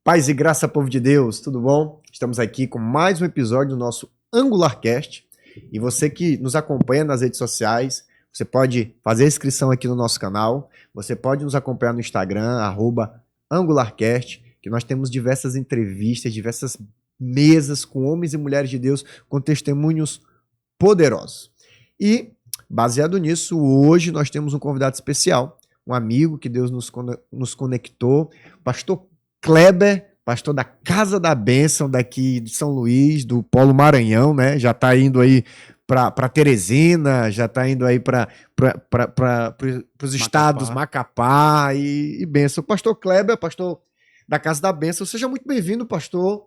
Paz e graça, povo de Deus, tudo bom? Estamos aqui com mais um episódio do nosso AngularCast. E você que nos acompanha nas redes sociais, você pode fazer a inscrição aqui no nosso canal, você pode nos acompanhar no Instagram, @AngularCast, que nós temos diversas entrevistas, diversas mesas com homens e mulheres de Deus com testemunhos poderosos. E, baseado nisso, hoje nós temos um convidado especial, um amigo que Deus nos conectou, o pastor Kleber, pastor da Casa da Bênção daqui de São Luís, do Polo Maranhão, né? Já está indo aí para Teresina, já está indo aí para os estados Macapá e Bênção. Pastor Kleber, pastor da Casa da Bênção, seja muito bem-vindo, pastor,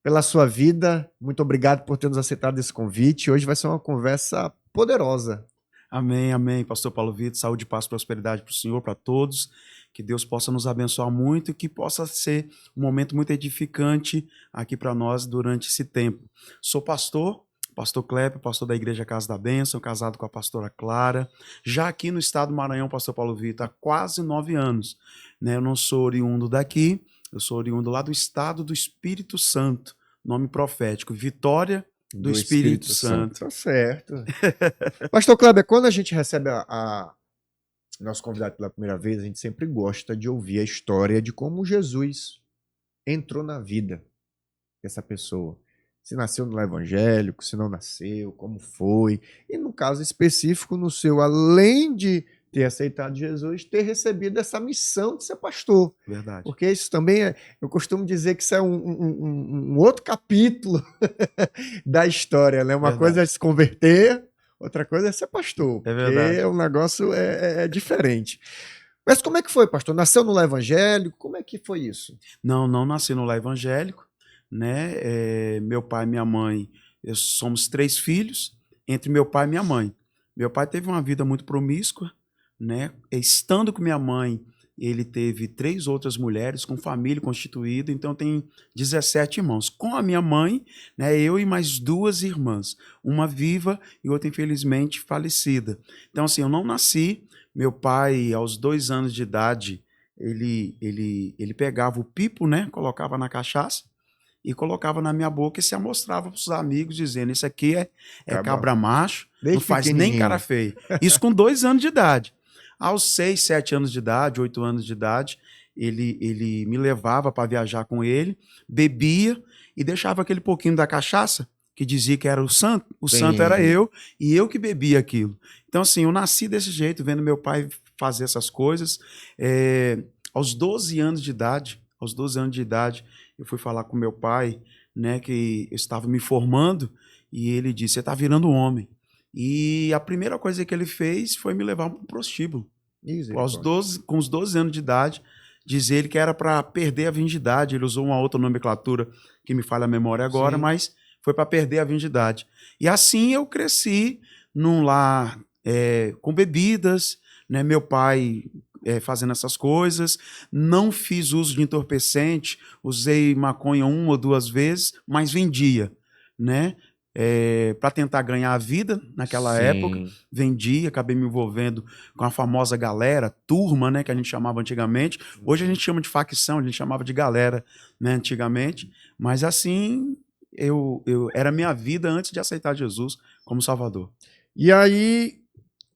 pela sua vida. Muito obrigado por ter nos aceitado esse convite. Hoje vai ser uma conversa poderosa. Amém, amém, pastor Paulo Vitor, saúde, paz, prosperidade para o Senhor, para todos, que Deus possa nos abençoar muito e que possa ser um momento muito edificante aqui para nós durante esse tempo. Sou pastor Kleber, pastor da Igreja Casa da Bênção, casado com a pastora Clara, já aqui no estado do Maranhão, pastor Paulo Vitor, há quase 9 anos, né? Eu não sou oriundo daqui, eu sou oriundo lá do estado do Espírito Santo, nome profético, Vitória do Espírito Santo. Tá certo. Pastor Kleber, quando a gente recebe nosso convidado pela primeira vez, a gente sempre gosta de ouvir a história de como Jesus entrou na vida dessa pessoa. Se nasceu no evangélico, se não nasceu, como foi. E no caso específico, no seu, além de ter aceitado Jesus, ter recebido essa missão de ser pastor. Verdade. Porque isso também, eu costumo dizer que isso é um outro capítulo da história, né? Uma coisa é se converter, outra coisa é ser pastor. É verdade. Porque o negócio é diferente. Mas como é que foi, pastor? Nasceu no lar evangélico? Como é que foi isso? Não nasci no lar evangélico, né? Meu pai e minha mãe, somos 3 filhos, entre meu pai e minha mãe. Meu pai teve uma vida muito promíscua, né? Estando com minha mãe, ele teve 3 outras mulheres, com família constituída, então tem 17 irmãos. Com a minha mãe, né, eu e mais 2 irmãs, uma viva e outra infelizmente falecida. Então assim, eu não nasci, meu pai aos 2 anos de idade, ele pegava o pipo, né, colocava na cachaça e colocava na minha boca e se amostrava para os amigos, dizendo, isso aqui é cabra macho, não faz nem cara feia. Isso com 2 anos de idade. Aos 6, 7 anos de idade, 8 anos de idade, ele me levava para viajar com ele, bebia e deixava aquele pouquinho da cachaça, que dizia que era o santo. O santo era eu, e eu que bebia aquilo. Então, assim, eu nasci desse jeito, vendo meu pai fazer essas coisas. Aos 12 anos de idade, eu fui falar com meu pai, né, que eu estava me formando, e ele disse, você está virando um homem. E a primeira coisa que ele fez foi me levar para um prostíbulo. Com os 12 anos de idade, diz ele que era para perder a virgindade. Ele usou uma outra nomenclatura que me falha a memória agora, sim, mas foi para perder a virgindade. E assim eu cresci num lar com bebidas, né? Meu pai fazendo essas coisas. Não fiz uso de entorpecente, usei maconha 1 ou 2 vezes, mas vendia, né? Para tentar ganhar a vida naquela Sim. época, vendi, acabei me envolvendo com a famosa galera, turma, né, que a gente chamava antigamente. Hoje a gente chama de facção, a gente chamava de galera, né, antigamente. Mas assim, era a minha vida antes de aceitar Jesus como Salvador. E aí,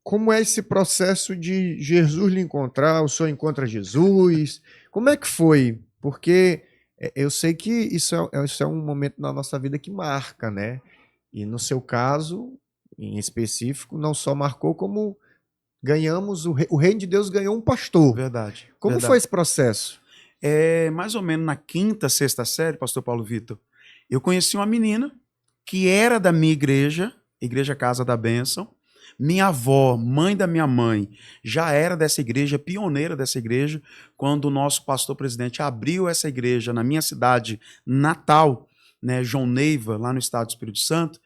como é esse processo de Jesus lhe encontrar, o senhor encontra Jesus? Como é que foi? Porque eu sei que isso é um momento na nossa vida que marca, né? E no seu caso, em específico, não só marcou, como ganhamos, o reino de Deus ganhou um pastor. Verdade. Como foi esse processo? Mais ou menos na 5ª, 6ª série, pastor Paulo Vitor, eu conheci uma menina que era da minha igreja, Igreja Casa da Bênção. Minha avó, mãe da minha mãe, já era dessa igreja, pioneira dessa igreja, quando o nosso pastor presidente abriu essa igreja na minha cidade natal, né, João Neiva, lá no estado do Espírito Santo.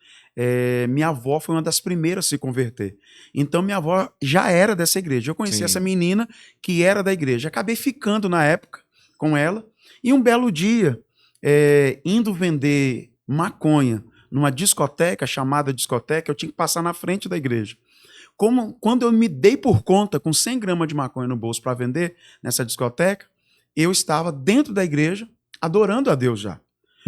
Minha avó foi uma das primeiras a se converter. Então minha avó já era dessa igreja. Eu conheci, sim, essa menina que era da igreja. Acabei ficando na época com ela. E um belo dia, indo vender maconha numa discoteca, chamada discoteca, eu tinha que passar na frente da igreja. Quando eu me dei por conta, com 100 gramas de maconha no bolso para vender nessa discoteca, eu estava dentro da igreja, adorando a Deus já.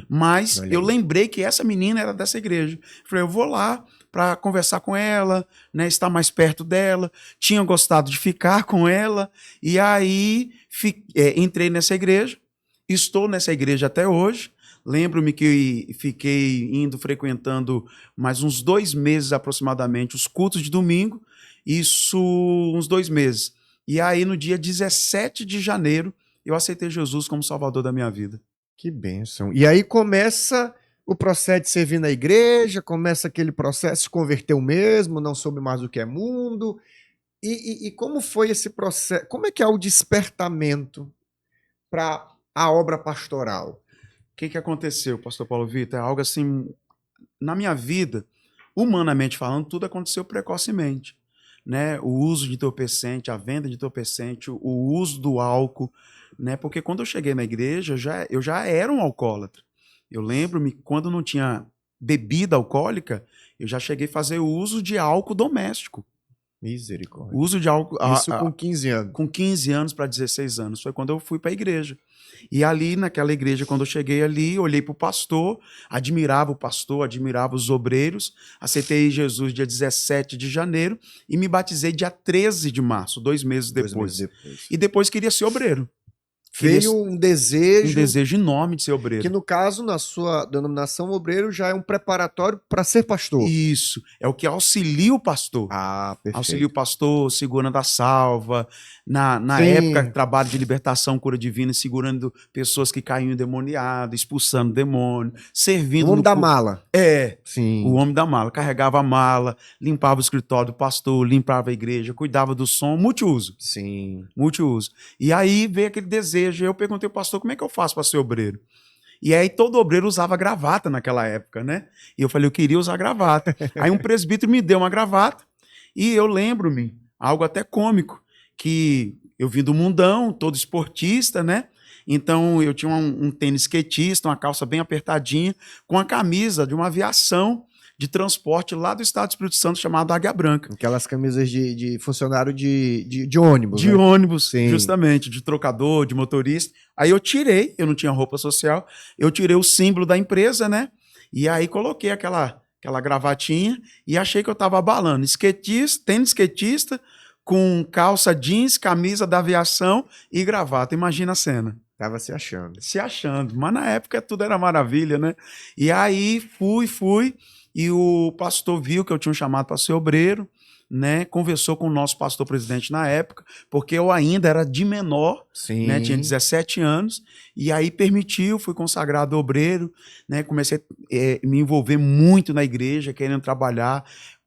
Mas Olha eu aí. lembrei que essa menina era dessa igreja. Falei, eu vou lá para conversar com ela, né, estar mais perto dela. Tinha gostado de ficar com ela. E aí entrei nessa igreja. Estou nessa igreja até hoje. Lembro-me que fiquei frequentando mais uns 2 meses aproximadamente os cultos de domingo. Isso, uns 2 meses. E aí, no dia 17 de janeiro, eu aceitei Jesus como Salvador da minha vida. Que bênção. E aí começa o processo de servir na igreja, começa aquele processo, se converteu mesmo, não soube mais o que é mundo. E como foi esse processo? Como é que é o despertamento para a obra pastoral? O que aconteceu, pastor Paulo Vitor? É algo assim, na minha vida, humanamente falando, tudo aconteceu precocemente. Né? O uso de entorpecente, a venda de entorpecente, o uso do álcool, né? Porque quando eu cheguei na igreja, eu já era um alcoólatra. Eu lembro-me, quando não tinha bebida alcoólica, eu já cheguei a fazer o uso de álcool doméstico. Misericórdia. O uso de álcool... Isso com 15 anos. Com 15 anos para 16 anos. Foi quando eu fui para a igreja. E ali, naquela igreja, quando eu cheguei ali, olhei para o pastor, admirava o pastor, admirava os obreiros. Aceitei Jesus dia 17 de janeiro e me batizei dia 13 de março, 2 meses depois. 2 meses depois. E depois queria ser obreiro. Veio um desejo enorme de ser obreiro. Que no caso, na sua denominação, obreiro já é um preparatório para ser pastor. Isso, é o que auxilia o pastor. Ah, perfeito. Auxilia o pastor, segurando a salva. Na época, trabalho de libertação, cura divina, segurando pessoas que caíam endemoniadas, expulsando demônio, servindo. O homem da mala. Sim. O homem da mala. Carregava a mala, limpava o escritório do pastor, limpava a igreja, cuidava do som, multiuso. Sim. Multiuso. E aí veio aquele desejo. Eu perguntei ao pastor, como é que eu faço para ser obreiro? E aí todo obreiro usava gravata naquela época, né? E eu falei, eu queria usar gravata. Aí um presbítero me deu uma gravata e eu lembro-me, algo até cômico, que eu vim do mundão, todo esportista, né? Então eu tinha um tênis skatista, uma calça bem apertadinha, com a camisa de uma aviação de transporte lá do estado do Espírito Santo, chamado Águia Branca. Aquelas camisas de funcionário de ônibus. De ônibus, sim, justamente, de trocador, de motorista. Aí eu não tinha roupa social, eu tirei o símbolo da empresa, né? E aí coloquei aquela gravatinha e achei que eu estava abalando. Tênis skatista, com calça jeans, camisa da aviação e gravata. Imagina a cena. Tava se achando. Se achando. Mas na época tudo era maravilha, né? E aí fui. E o pastor viu que eu tinha um chamado para ser obreiro, né? Conversou com o nosso pastor presidente na época, porque eu ainda era de menor, né? Tinha 17 anos, e aí permitiu, fui consagrado obreiro, né? Comecei a me envolver muito na igreja, querendo trabalhar.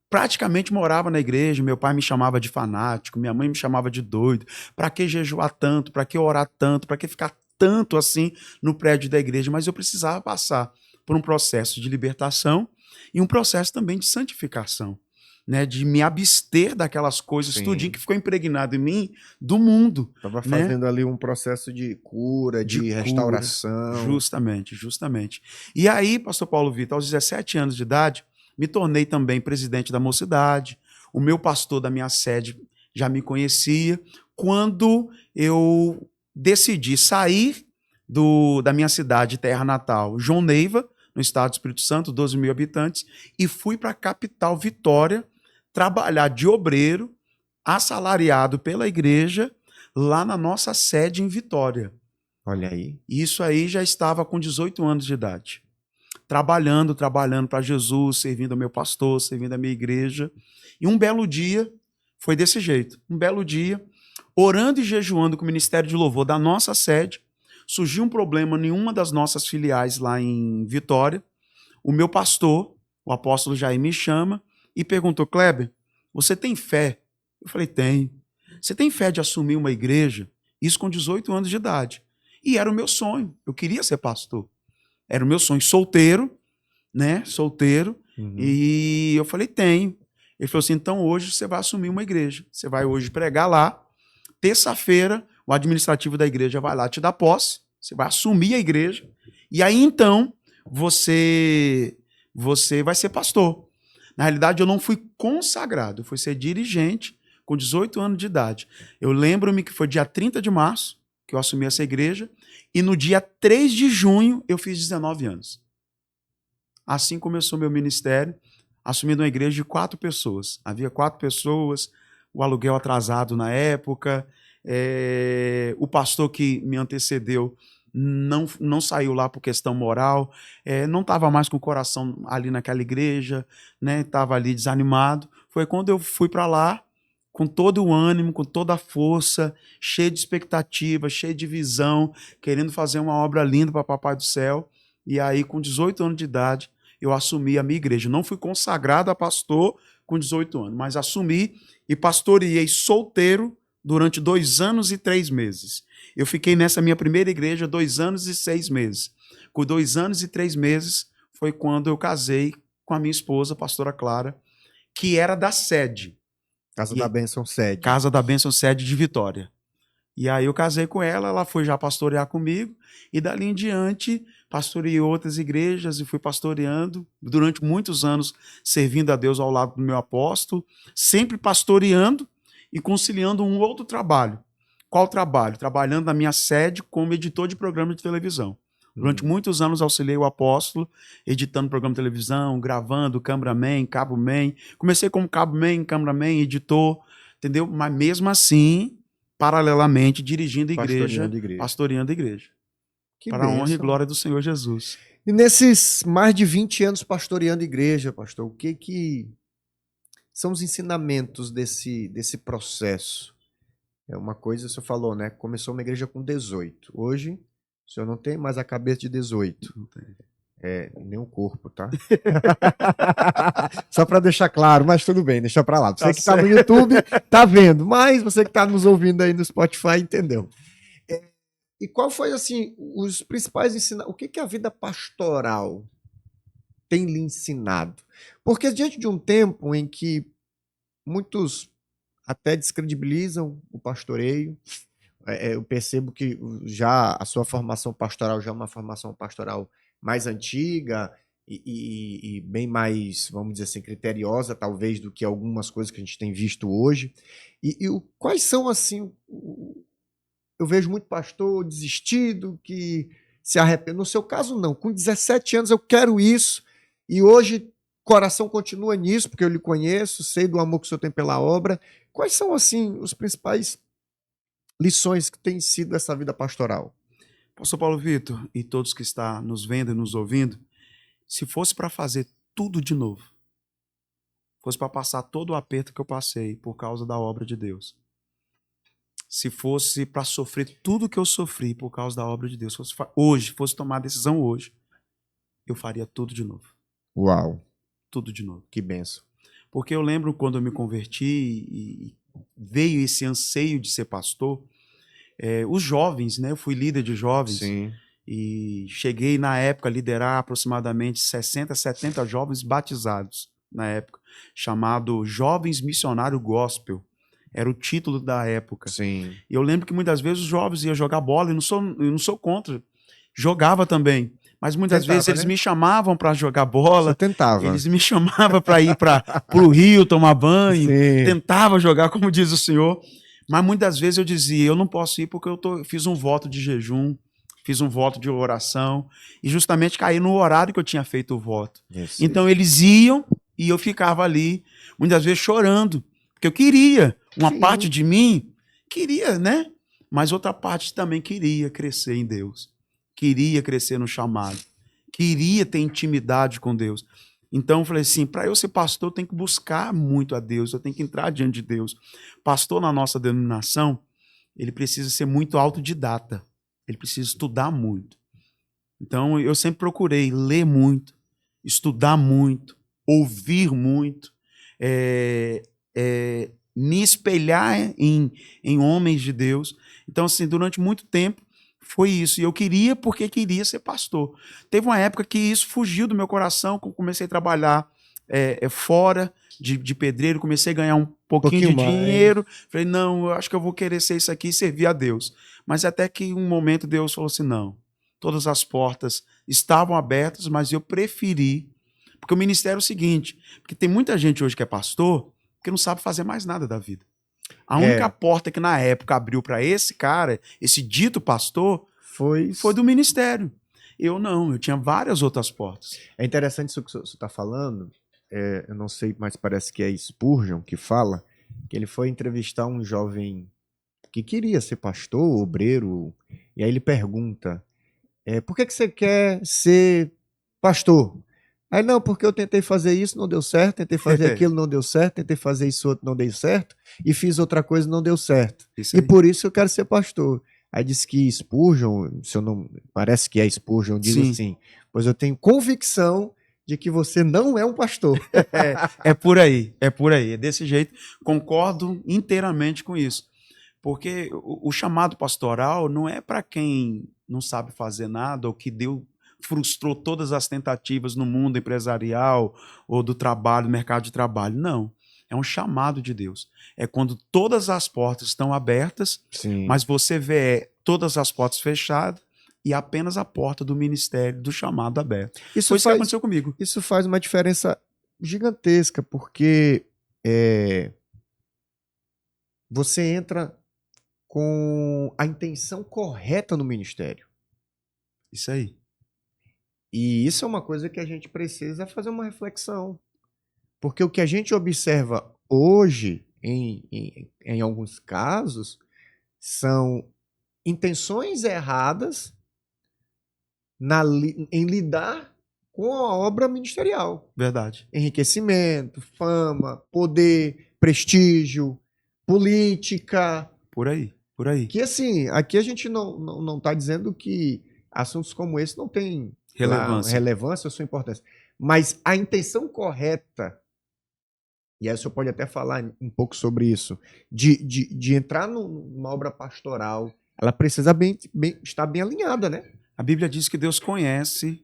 Praticamente morava na igreja, meu pai me chamava de fanático, minha mãe me chamava de doido. Para que jejuar tanto? Para que orar tanto? Para que ficar tanto assim no prédio da igreja? Mas eu precisava passar por um processo de libertação e um processo também de santificação, né? De me abster daquelas coisas, tudinho que ficou impregnado em mim do mundo. Estava fazendo ali um processo de cura, de restauração. Justamente. E aí, pastor Paulo Vitor, aos 17 anos de idade, me tornei também presidente da mocidade. O meu pastor da minha sede já me conhecia. Quando eu decidi sair da minha cidade, terra natal, João Neiva, no estado do Espírito Santo, 12 mil habitantes, e fui para a capital, Vitória, trabalhar de obreiro, assalariado pela igreja, lá na nossa sede em Vitória. Olha aí. Isso aí já estava com 18 anos de idade. Trabalhando para Jesus, servindo ao meu pastor, servindo a minha igreja. E um belo dia, foi desse jeito, um belo dia, orando e jejuando com o Ministério de Louvor da nossa sede, surgiu um problema em uma das nossas filiais lá em Vitória. O meu pastor, o apóstolo Jair, me chama e perguntou, Kleber, você tem fé? Eu falei, tenho. Você tem fé de assumir uma igreja? Isso com 18 anos de idade. E era o meu sonho, eu queria ser pastor. Era o meu sonho, solteiro, né? Solteiro. Uhum. E eu falei, tenho. Ele falou assim, então hoje você vai assumir uma igreja. Você vai hoje pregar lá. Terça-feira, o administrativo da igreja vai lá te dar posse. Você vai assumir a igreja. E aí, então, você vai ser pastor. Na realidade, eu não fui consagrado. Eu fui ser dirigente com 18 anos de idade. Eu lembro-me que foi dia 30 de março que eu assumi essa igreja, e no dia 3 de junho eu fiz 19 anos. Assim começou meu ministério, assumindo uma igreja de 4 pessoas. Havia 4 pessoas, o aluguel atrasado na época, o pastor que me antecedeu não saiu lá por questão moral, não estava mais com o coração ali naquela igreja, né? Estava ali desanimado. Foi quando eu fui para lá, com todo o ânimo, com toda a força, cheio de expectativa, cheio de visão, querendo fazer uma obra linda para Papai do Céu. E aí, com 18 anos de idade, eu assumi a minha igreja. Não fui consagrado a pastor com 18 anos, mas assumi e pastoreei solteiro durante 2 anos e 3 meses. Eu fiquei nessa minha primeira igreja 2 anos e 6 meses. Com 2 anos e 3 meses foi quando eu casei com a minha esposa, a pastora Clara, que era da sede. Casa da Bênção Sede. Casa da Bênção Sede de Vitória. E aí eu casei com ela, ela foi já pastorear comigo, e dali em diante pastoreei outras igrejas e fui pastoreando durante muitos anos, servindo a Deus ao lado do meu apóstolo, sempre pastoreando e conciliando um outro trabalho. Qual trabalho? Trabalhando na minha sede como editor de programa de televisão. Durante muitos anos auxiliei o apóstolo, editando programa de televisão, gravando, cameraman, cabo-man. Comecei como cabo-man, cameraman, editor, entendeu? Mas mesmo assim, paralelamente, dirigindo a igreja, pastoreando a igreja. Para a honra e glória do Senhor Jesus. E nesses mais de 20 anos pastoreando a igreja, pastor, o que são os ensinamentos desse processo? É uma coisa, o senhor falou, né? Começou uma igreja com 18. Hoje, o senhor não tem mais a cabeça de 18. Não tem. Nem o corpo, tá? Só para deixar claro, mas tudo bem, deixa para lá. Você que tá no YouTube, tá vendo, mas você que tá nos ouvindo aí no Spotify, entendeu? E qual foi, assim, os principais ensinamentos? O que a vida pastoral tem lhe ensinado? Porque diante de um tempo em que muitos até descredibilizam o pastoreio, eu percebo que já a sua formação pastoral já é uma formação pastoral mais antiga e bem mais, vamos dizer assim, criteriosa, talvez, do que algumas coisas que a gente tem visto hoje. Quais são, assim, eu vejo muito pastor desistido, que se arrepende. No seu caso, não. Com 17 anos eu quero isso, e hoje coração continua nisso, porque eu lhe conheço, sei do amor que o senhor tem pela obra. Quais são, assim, os principais lições que tem sido essa vida pastoral? Pastor Paulo Vitor e todos que estão nos vendo e nos ouvindo, se fosse para fazer tudo de novo, fosse para passar todo o aperto que eu passei por causa da obra de Deus, se fosse para sofrer tudo que eu sofri por causa da obra de Deus, fosse tomar a decisão hoje, eu faria tudo de novo. Uau! Tudo de novo. Que benção. Porque eu lembro quando eu me converti e veio esse anseio de ser pastor, os jovens, né? Eu fui líder de jovens. Sim. E cheguei, na época, a liderar aproximadamente 60, 70 jovens batizados, na época, chamado Jovens Missionário Gospel. Era o título da época. Sim. E eu lembro que muitas vezes os jovens iam jogar bola, e eu não sou contra, jogava também. Mas muitas vezes eles me chamavam para jogar bola. Você tentava. Eles me chamavam para ir para o rio tomar banho. Sim. Tentava jogar, como diz o senhor. Mas muitas vezes eu dizia, eu não posso ir porque eu fiz um voto de jejum, fiz um voto de oração, e justamente caí no horário que eu tinha feito o voto. Isso. Então eles iam e eu ficava ali, muitas vezes chorando, porque eu queria, uma parte de mim queria, né? Mas outra parte também queria crescer em Deus, queria crescer no chamado, queria ter intimidade com Deus. Então eu falei assim, para eu ser pastor eu tenho que buscar muito a Deus, eu tenho que entrar diante de Deus. Pastor na nossa denominação, ele precisa ser muito autodidata, ele precisa estudar muito. Então eu sempre procurei ler muito, estudar muito, ouvir muito, me espelhar em homens de Deus. Então assim, durante muito tempo foi isso, e eu queria porque queria ser pastor. Teve uma época que isso fugiu do meu coração, quando comecei a trabalhar fora de pedreiro, comecei a ganhar um pouquinho de dinheiro, falei, não, eu acho que eu vou querer ser isso aqui e servir a Deus. Mas até que um momento Deus falou assim, não, todas as portas estavam abertas, mas eu preferi, porque o ministério é o seguinte, porque tem muita gente hoje que é pastor, que não sabe fazer mais nada da vida. A única porta que na época abriu para esse cara, esse dito pastor, foi do ministério. Eu não, eu tinha várias outras portas. É interessante isso que você está falando. Eu não sei, mas parece que é Spurgeon que fala que ele foi entrevistar um jovem que queria ser pastor, obreiro, e aí ele pergunta, por que você quer ser pastor? Aí, não, porque eu tentei fazer isso, não deu certo, tentei fazer aquilo, não deu certo, tentei fazer isso outro, não deu certo, e fiz outra coisa, não deu certo. E por isso eu quero ser pastor. Aí diz que Spurgeon, se eu não, parece que é Spurgeon, diz assim, pois eu tenho convicção de que você não é um pastor. É por aí, é desse jeito. Concordo inteiramente com isso. Porque o chamado pastoral não é para quem não sabe fazer nada ou que frustrou todas as tentativas no mundo empresarial ou do trabalho, mercado de trabalho. Não. É um chamado de Deus. É quando todas as portas estão abertas, mas você vê todas as portas fechadas e apenas a porta do ministério, do chamado aberto. Foi isso que aconteceu comigo. Isso faz uma diferença gigantesca, porque você entra com a intenção correta no ministério. Isso aí. E isso é uma coisa que a gente precisa fazer uma reflexão. Porque o que a gente observa hoje, em alguns casos, são intenções erradas em lidar com a obra ministerial. Verdade. Enriquecimento, fama, poder, prestígio, política. Por aí, por aí. Que assim, aqui a gente não está dizendo que assuntos como esse não têm relevância ou sua importância. Mas a intenção correta, e aí o senhor pode até falar um pouco sobre isso, de entrar numa obra pastoral, ela precisa estar bem alinhada, né? A Bíblia diz que Deus conhece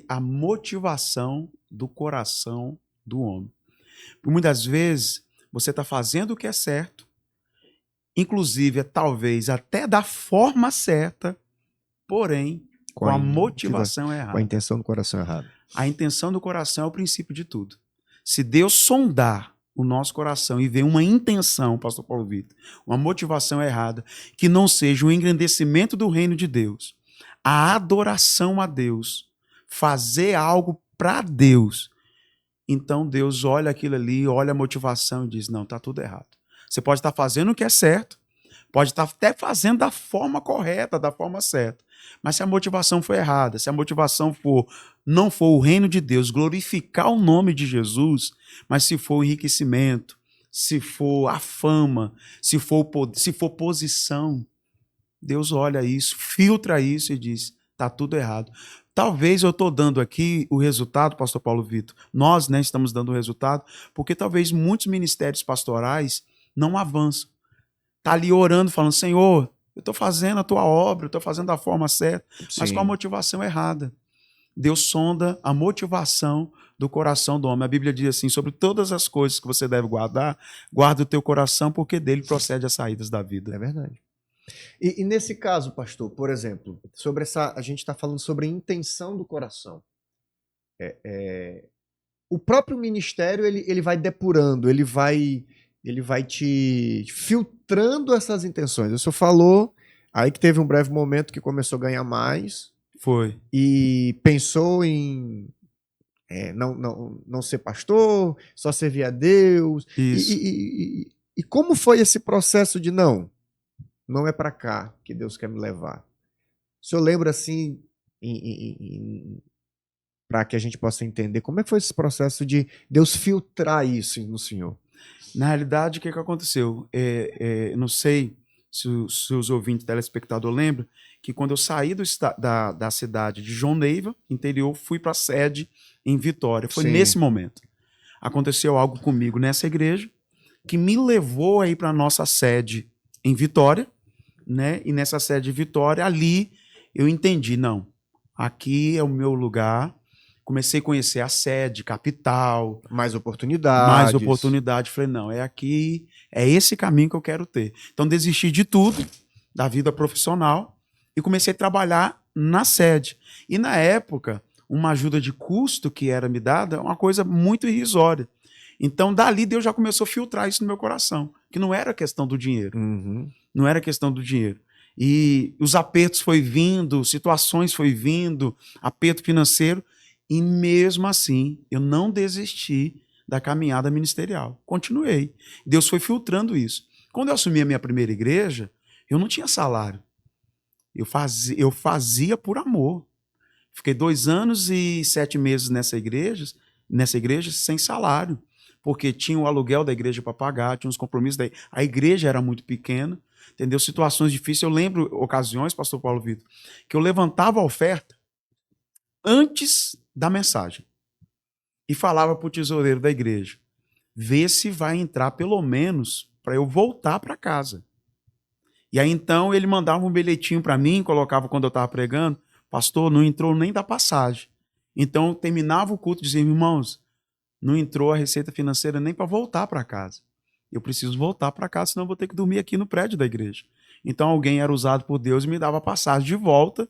a motivação do coração do homem. Por muitas vezes, você está fazendo o que é certo, inclusive, talvez até da forma certa, porém, com a motivação errada. Com a intenção do coração errada. A intenção do coração é o princípio de tudo. Se Deus sondar o nosso coração e ver uma intenção, pastor Paulo Vitor, uma motivação errada, que não seja o engrandecimento do reino de Deus, a adoração a Deus, fazer algo para Deus, então Deus olha aquilo ali, olha a motivação e diz, não, está tudo errado. Você pode estar fazendo o que é certo, pode estar até fazendo da forma correta, da forma certa, mas se a motivação for errada, se a motivação não for o reino de Deus, glorificar o nome de Jesus, mas se for o enriquecimento, se for a fama, se for posição, Deus olha isso, filtra isso e diz, está tudo errado. Talvez eu estou dando aqui o resultado, pastor Paulo Vitor, nós estamos dando o resultado, porque talvez muitos ministérios pastorais não avançam. Está ali orando, falando, Senhor, eu estou fazendo a tua obra, eu estou fazendo da forma certa, mas com a motivação errada. Deus sonda a motivação do coração do homem. A Bíblia diz assim, sobre todas as coisas que você deve guardar, guarda o teu coração, porque dele procede as saídas da vida. É verdade. E nesse caso, pastor, por exemplo, a gente está falando sobre a intenção do coração. O próprio ministério ele vai depurando, ele vai te filtrando essas intenções. O senhor falou, aí que teve um breve momento que começou a ganhar mais. Foi. E pensou em não ser pastor, só servir a Deus. Isso. E como foi esse processo de não é para cá que Deus quer me levar? O senhor lembra assim, para que a gente possa entender, como é que foi esse processo de Deus filtrar isso no senhor? Na realidade, o que aconteceu? Não sei se os ouvintes, telespectador lembram, que quando eu saí da cidade de João Neiva, interior, fui para a sede em Vitória. Foi nesse momento. Aconteceu algo comigo nessa igreja que me levou a ir para a nossa sede em Vitória, né? E nessa sede de Vitória, ali eu entendi, não, aqui é o meu lugar. Comecei a conhecer a sede, capital. Mais oportunidade. Falei, não, é aqui, é esse caminho que eu quero ter. Então, desisti de tudo, da vida profissional, e comecei a trabalhar na sede. E, na época, uma ajuda de custo que era me dada é uma coisa muito irrisória. Então, dali, Deus já começou a filtrar isso no meu coração, que não era questão do dinheiro. Não era questão do dinheiro. E os apertos foi vindo, situações foi vindo, aperto financeiro, e mesmo assim, eu não desisti da caminhada ministerial. Continuei. Deus foi filtrando isso. Quando eu assumi a minha primeira igreja, eu não tinha salário. Eu fazia por amor. Fiquei 2 anos e 7 meses nessa igreja sem salário, porque tinha o aluguel da igreja para pagar, tinha os compromissos a igreja era muito pequena, entendeu? Situações difíceis. Eu lembro ocasiões, pastor Paulo Vitor, que eu levantava a oferta antes da mensagem e falava para o tesoureiro da igreja: vê se vai entrar pelo menos para eu voltar para casa. E aí então ele mandava um bilhetinho para mim, colocava quando eu estava pregando: pastor, não entrou nem da passagem. Então eu terminava o culto e dizia: irmãos, não entrou a receita financeira nem para voltar para casa. Eu preciso voltar para casa, senão eu vou ter que dormir aqui no prédio da igreja. Então alguém era usado por Deus e me dava passagem de volta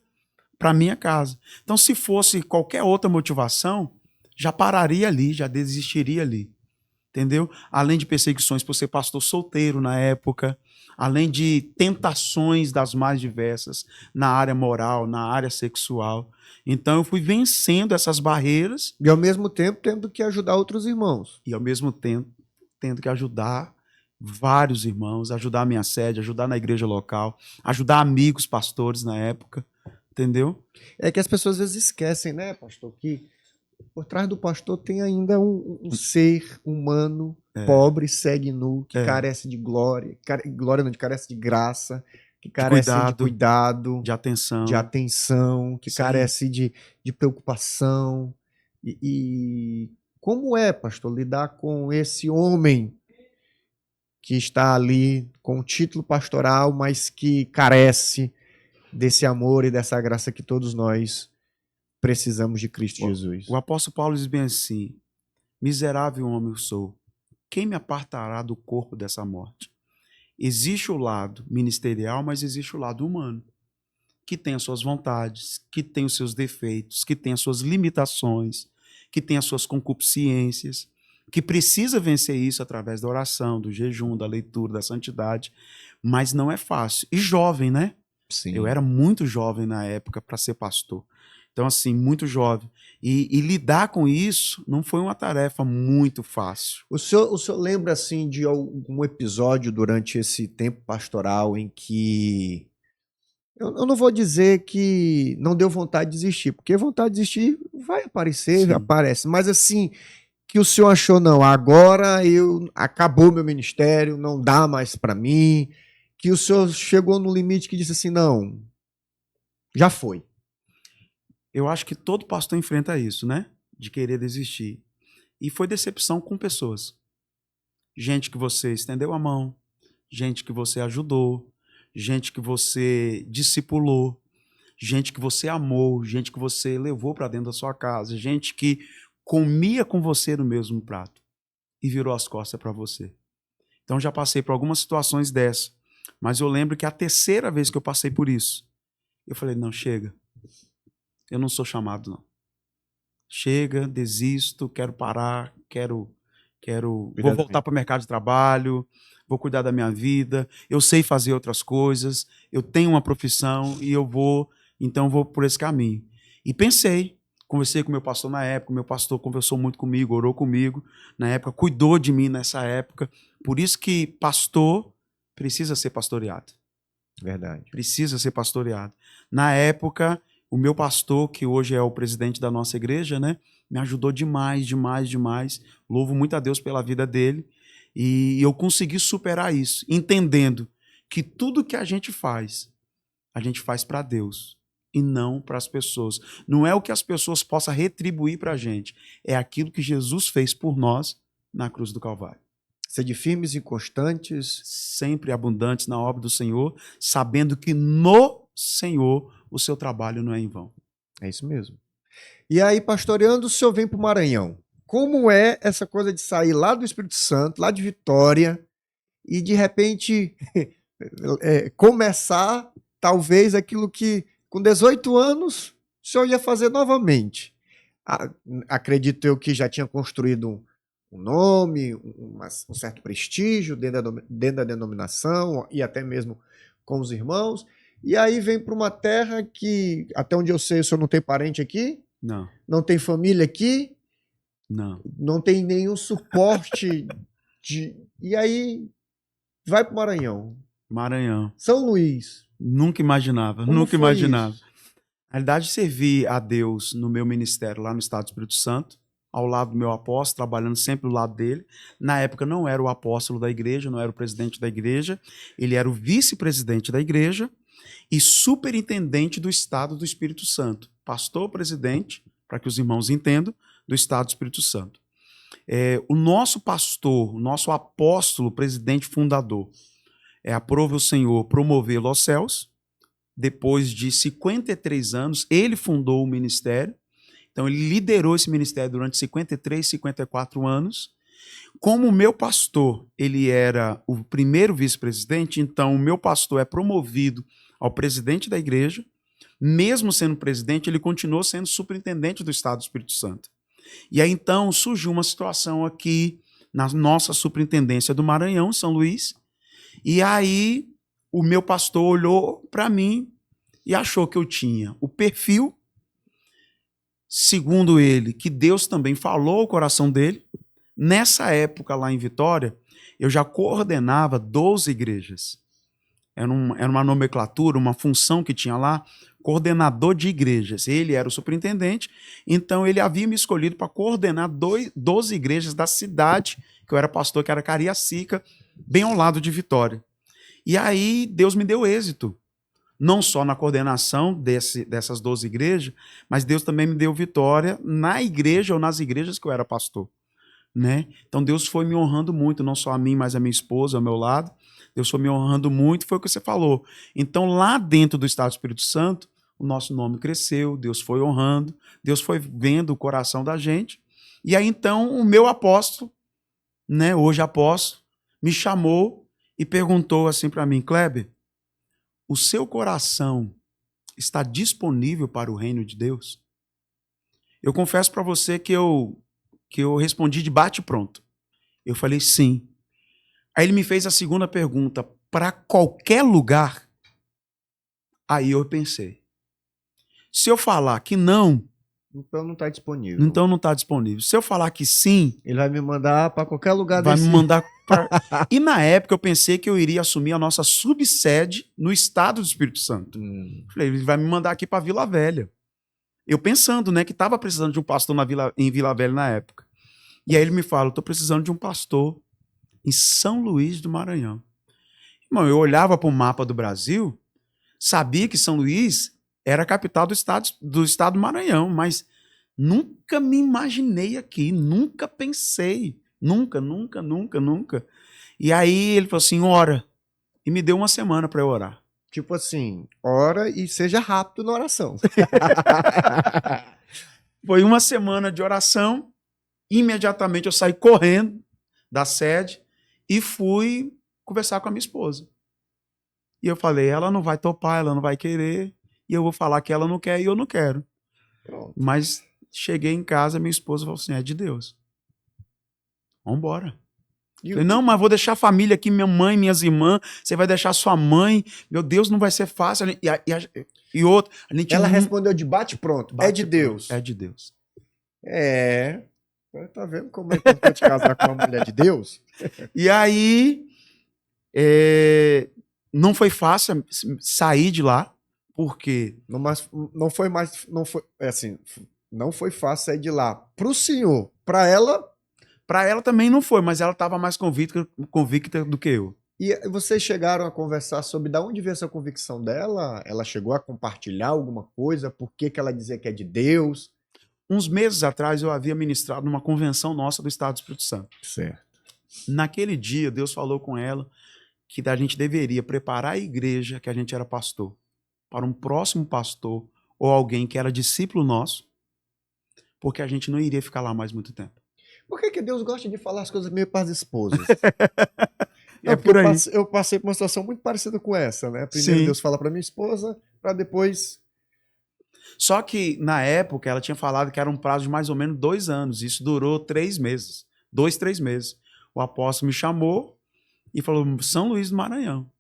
para minha casa. Então, se fosse qualquer outra motivação, já pararia ali, já desistiria ali. Entendeu? Além de perseguições por ser pastor solteiro na época, além de tentações das mais diversas na área moral, na área sexual. Então, eu fui vencendo essas barreiras. E ao mesmo tempo tendo que ajudar outros irmãos. E ao mesmo tempo tendo que ajudar vários irmãos, ajudar a minha sede, ajudar na igreja local, ajudar amigos pastores na época. Entendeu? É que as pessoas às vezes esquecem, né, pastor, que por trás do pastor tem ainda um ser humano pobre, cego e nu, que carece de glória, glória não, que carece de graça, que carece de cuidado, de atenção, que carece de preocupação. E como é, pastor, lidar com esse homem que está ali com o título pastoral, mas que carece desse amor e dessa graça que todos nós precisamos de Cristo Jesus? O apóstolo Paulo diz bem assim: miserável homem eu sou, quem me apartará do corpo dessa morte? Existe o lado ministerial, mas existe o lado humano, que tem as suas vontades, que tem os seus defeitos, que tem as suas limitações, que tem as suas concupiscências, que precisa vencer isso através da oração, do jejum, da leitura, da santidade, mas não é fácil. E jovem, né? Sim. Eu era muito jovem na época para ser pastor. Então, assim, muito jovem. E lidar com isso não foi uma tarefa muito fácil. O senhor lembra, assim, de algum episódio durante esse tempo pastoral em que... Eu não vou dizer que não deu vontade de desistir, porque vontade de desistir vai aparecer, aparece. Mas, assim, que o senhor achou, não, agora acabou meu ministério, não dá mais para mim, que o senhor chegou no limite que disse assim, não, já foi. Eu acho que todo pastor enfrenta isso, né? De querer desistir. E foi decepção com pessoas. Gente que você estendeu a mão, gente que você ajudou, gente que você discipulou, gente que você amou, gente que você levou para dentro da sua casa, gente que comia com você no mesmo prato e virou as costas para você. Então já passei por algumas situações dessas, mas eu lembro que a terceira vez que eu passei por isso, eu falei, não, chega. Eu não sou chamado, não. Chega, desisto, quero parar, vou voltar para o mercado de trabalho, vou cuidar da minha vida, eu sei fazer outras coisas, eu tenho uma profissão e então vou por esse caminho. E pensei, conversei com meu pastor na época, meu pastor conversou muito comigo, orou comigo na época, cuidou de mim nessa época. Por isso que pastor precisa ser pastoreado. Verdade. Precisa ser pastoreado. Na época, o meu pastor, que hoje é o presidente da nossa igreja, né, me ajudou demais, demais, demais. Louvo muito a Deus pela vida dele. E eu consegui superar isso, entendendo que tudo que a gente faz para Deus e não para as pessoas. Não é o que as pessoas possam retribuir para a gente, é aquilo que Jesus fez por nós na cruz do Calvário. Sede firmes e constantes, sempre abundantes na obra do Senhor, sabendo que no Senhor o seu trabalho não é em vão. É isso mesmo. E aí, pastoreando, o senhor vem para o Maranhão. Como é essa coisa de sair lá do Espírito Santo, lá de Vitória, e de repente começar, talvez, aquilo que com 18 anos o senhor ia fazer novamente? Acredito eu que já tinha construído um nome, um certo prestígio dentro da denominação e até mesmo com os irmãos. E aí vem para uma terra que, até onde eu sei, o senhor não tem parente aqui? Não. Não tem família aqui? Não. Não tem nenhum suporte de... E aí vai para o Maranhão. Maranhão. São Luís. Nunca imaginava, Como nunca foi imaginava. isso? Na realidade, servi a Deus no meu ministério lá no Estado do Espírito Santo, ao lado do meu apóstolo, trabalhando sempre do lado dele. Na época não era o apóstolo da igreja, não era o presidente da igreja, ele era o vice-presidente da igreja e superintendente do Estado do Espírito Santo. Pastor-presidente, para que os irmãos entendam, do Estado do Espírito Santo. O nosso pastor, o nosso apóstolo, presidente fundador, aprove o Senhor promovê-lo aos céus. Depois de 53 anos, ele fundou o ministério. Então, ele liderou esse ministério durante 53, 54 anos. Como o meu pastor, ele era o primeiro vice-presidente, então o meu pastor é promovido ao presidente da igreja. Mesmo sendo presidente, ele continuou sendo superintendente do Estado do Espírito Santo. E aí, então, surgiu uma situação aqui na nossa superintendência do Maranhão, São Luís. E aí, o meu pastor olhou para mim e achou que eu tinha o perfil, segundo ele, que Deus também falou ao coração dele. Nessa época, lá em Vitória, eu já coordenava 12 igrejas. Era uma nomenclatura, uma função que tinha lá, coordenador de igrejas. Ele era o superintendente, então ele havia me escolhido para coordenar 12 igrejas da cidade, que eu era pastor, que era Cariacica, bem ao lado de Vitória. E aí Deus me deu êxito, não só na coordenação dessas 12 igrejas, mas Deus também me deu vitória na igreja ou nas igrejas que eu era pastor. Né? Então Deus foi me honrando muito, não só a mim, mas a minha esposa ao meu lado. Deus foi me honrando muito, foi o que você falou. Então lá dentro do Estado do Espírito Santo, o nosso nome cresceu, Deus foi honrando, Deus foi vendo o coração da gente. E aí então o meu apóstolo, né, hoje apóstolo, me chamou e perguntou assim para mim: Kleber, o seu coração está disponível para o reino de Deus? Eu confesso para você que eu respondi de bate pronto. Eu falei sim. Aí ele me fez a segunda pergunta: para qualquer lugar? Aí eu pensei, se eu falar que não, então não está disponível. Então não está disponível. Se eu falar que sim, ele vai me mandar para qualquer lugar vai desse... me mandar pra... E na época eu pensei que eu iria assumir a nossa subsede no Estado do Espírito Santo. Falei, ele vai me mandar aqui para Vila Velha. Eu pensando, né, que estava precisando de um pastor em Vila Velha na época. E aí ele me fala, estou precisando de um pastor em São Luís do Maranhão. Irmão, eu olhava para o mapa do Brasil, sabia que São Luís era a capital do estado do Maranhão, mas nunca me imaginei aqui, nunca pensei, nunca. E aí ele falou assim, ora, e me deu uma semana para eu orar. Tipo assim, ora e seja rápido na oração. Foi uma semana de oração, imediatamente eu saí correndo da sede e fui conversar com a minha esposa. E eu falei, ela não vai topar, ela não vai querer, e eu vou falar que ela não quer e eu não quero. Pronto. Mas cheguei em casa, minha esposa falou assim, é de Deus. Vamos embora. Falei, não, mas vou deixar a família aqui, minha mãe, minhas irmãs, você vai deixar sua mãe, meu Deus, não vai ser fácil. E outra, a gente ela respondeu de bate pronto, é de Deus. É de Deus. Tá vendo como é importante casar com uma mulher de Deus? E aí, não foi fácil sair de lá, porque... Não foi fácil sair de lá. Pro senhor, pra ela... Para ela também não foi, mas ela estava mais convicta do que eu. E vocês chegaram a conversar sobre de onde veio essa convicção dela? Ela chegou a compartilhar alguma coisa? Por que ela dizia que é de Deus? Uns meses atrás eu havia ministrado numa convenção nossa do Estado do Espírito Santo. Certo. Naquele dia, Deus falou com ela que a gente deveria preparar a igreja, que a gente era pastor, para um próximo pastor ou alguém que era discípulo nosso, porque a gente não iria ficar lá mais muito tempo. Por que Deus gosta de falar as coisas meio para as esposas? Por aí. Eu passei por uma situação muito parecida com essa, né? Primeiro Sim. Deus fala para minha esposa, para depois... Só que, na época, ela tinha falado que era um prazo de mais ou menos 2 anos. Isso durou 3 meses. 2, 3 meses. O apóstolo me chamou e falou, São Luís do Maranhão.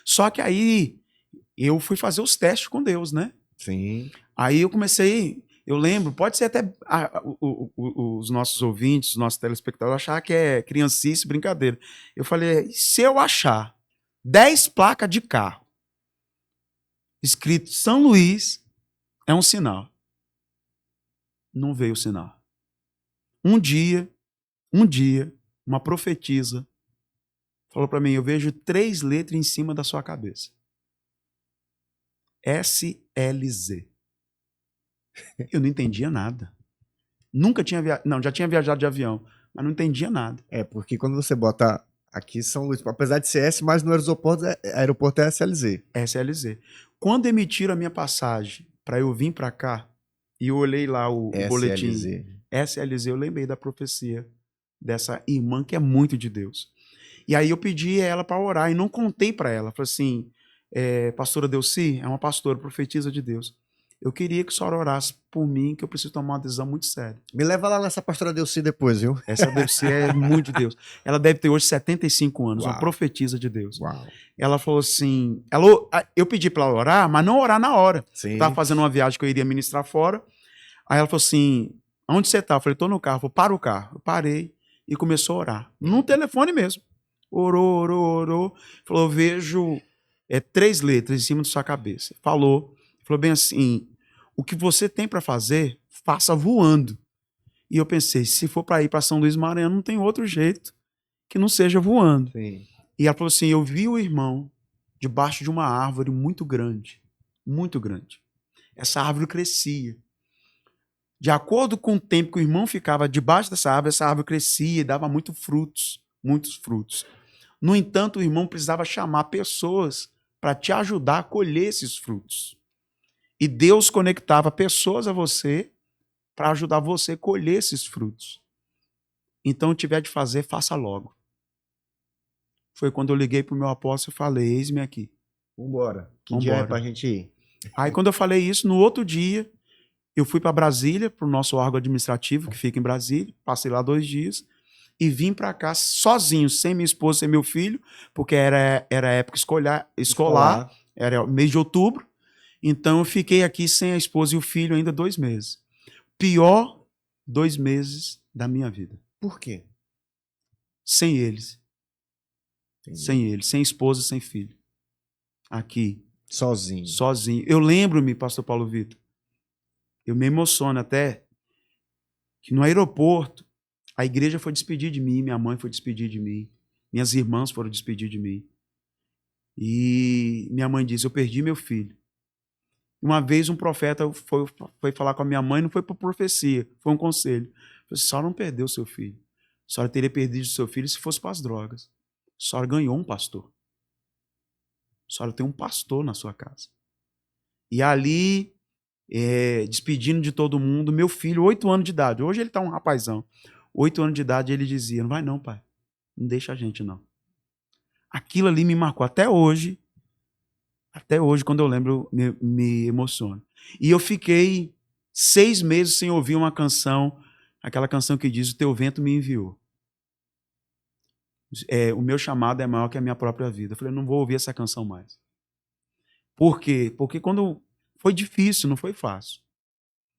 Só que aí eu fui fazer os testes com Deus, né? Sim. Aí eu comecei, eu lembro, pode ser até os nossos ouvintes, os nossos telespectadores achar que é criancice, brincadeira. Eu falei, se eu achar 10 placas de carro escrito São Luís, é um sinal. Não veio o sinal. Um dia, uma profetisa falou para mim, eu vejo 3 letras em cima da sua cabeça. SLZ. Eu não entendia nada. Nunca tinha viajado. Não, já tinha viajado de avião, mas não entendia nada. É, porque quando você bota aqui São Luís, apesar de ser S, mas no aeroporto é SLZ. SLZ. Quando emitiram a minha passagem para eu vir para cá, e eu olhei lá o boletim SLZ, eu lembrei da profecia dessa irmã que é muito de Deus. E aí eu pedi a ela para orar e não contei para ela. Falei assim, pastora Delcy, é uma pastora, profetisa de Deus. Eu queria que a senhora orasse por mim, que eu preciso tomar uma decisão muito séria. Me leva lá nessa pastora Delcy depois, viu? Essa Delcy é muito de Deus. Ela deve ter hoje 75 anos, Uau. Uma profetisa de Deus. Uau. Ela falou assim, eu pedi para ela orar, mas não orar na hora. Sim. Eu estava fazendo uma viagem que eu iria ministrar fora. Aí ela falou assim, onde você tá? Eu falei, tô no carro. Eu falei, para o carro. Eu parei e começou a orar. No telefone mesmo. Orou. Falou, eu vejo 3 letras em cima da sua cabeça. Falou bem assim, o que você tem para fazer, faça voando. E eu pensei, se for para ir para São Luís do Maranhão, não tem outro jeito que não seja voando. Sim. E ela falou assim, eu vi o irmão debaixo de uma árvore muito grande. Muito grande. Essa árvore crescia. De acordo com o tempo que o irmão ficava debaixo dessa árvore crescia e dava muitos frutos. No entanto, o irmão precisava chamar pessoas para te ajudar a colher esses frutos. E Deus conectava pessoas a você para ajudar você a colher esses frutos. Então, tiver de fazer, faça logo. Foi quando eu liguei para o meu apóstolo e falei, eis-me aqui. Vambora. Que Vambora. dia é pra gente ir? Aí, quando eu falei isso, no outro dia, eu fui para Brasília, para o nosso órgão administrativo, que fica em Brasília, passei lá 2 dias, e vim para cá sozinho, sem minha esposa, sem meu filho, porque era época escolar, era mês de outubro, então eu fiquei aqui sem a esposa e o filho ainda 2 meses. Pior 2 meses da minha vida. Por quê? Sem eles. Entendi. Sem eles, sem esposa, sem filho. Aqui. Sozinho. Eu lembro-me, pastor Paulo Vitor, eu me emociono até, que no aeroporto, a igreja foi despedir de mim, minha mãe foi despedir de mim, minhas irmãs foram despedir de mim. E minha mãe disse, eu perdi meu filho. Uma vez um profeta foi falar com a minha mãe, não foi por profecia, foi um conselho. Eu falei, a senhora não perdeu seu filho. A senhora teria perdido seu filho se fosse para as drogas. A senhora ganhou um pastor. A senhora tem um pastor na sua casa. E ali, despedindo de todo mundo, meu filho, 8 anos de idade, hoje ele está um rapazão, 8 anos de idade, ele dizia, não vai não, pai, não deixa a gente não. Aquilo ali me marcou até hoje, quando eu lembro, me emociono. E eu fiquei 6 meses sem ouvir uma canção, aquela canção que diz, o teu vento me enviou. O meu chamado é maior que a minha própria vida. Eu falei, não vou ouvir essa canção mais. Por quê? Porque quando foi difícil, não foi fácil.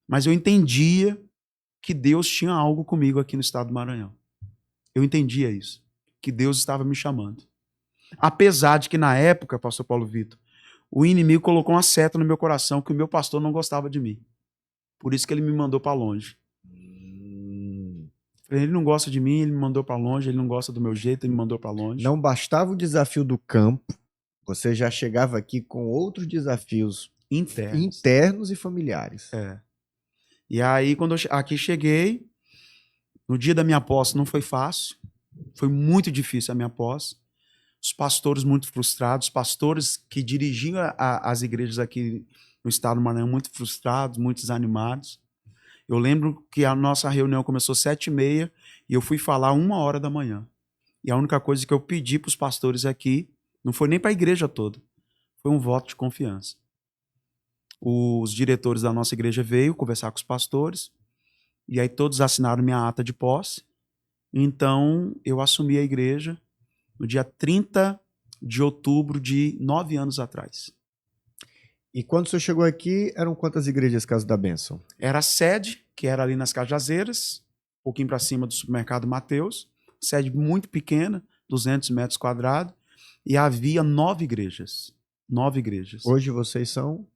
Mas eu entendia que Deus tinha algo comigo aqui no estado do Maranhão. Eu entendia isso, que Deus estava me chamando. Apesar de que na época, pastor Paulo Vitor, o inimigo colocou uma seta no meu coração que o meu pastor não gostava de mim. Por isso que ele me mandou para longe. Ele não gosta de mim, ele me mandou para longe, ele não gosta do meu jeito, ele me mandou para longe. Não bastava o desafio do campo, você já chegava aqui com outros desafios internos e familiares. E aí, quando eu aqui cheguei, no dia da minha posse não foi fácil, foi muito difícil a minha posse. Os pastores muito frustrados, pastores que dirigiam as igrejas aqui no estado do Maranhão muito frustrados, muito desanimados. Eu lembro que a nossa reunião começou 7h30 e eu fui falar 1h da manhã. E a única coisa que eu pedi para os pastores aqui, não foi nem para a igreja toda, foi um voto de confiança. Os diretores da nossa igreja veio conversar com os pastores, e aí todos assinaram minha ata de posse, Então, eu assumi a igreja no dia 30 de outubro de 9 anos atrás. E quando o senhor chegou aqui, eram quantas igrejas Casa da Bênção? Era a sede, que era ali nas Cajazeiras, um pouquinho para cima do supermercado Mateus, sede muito pequena, 200 metros quadrados, e havia 9 igrejas. 9 igrejas. Hoje vocês são?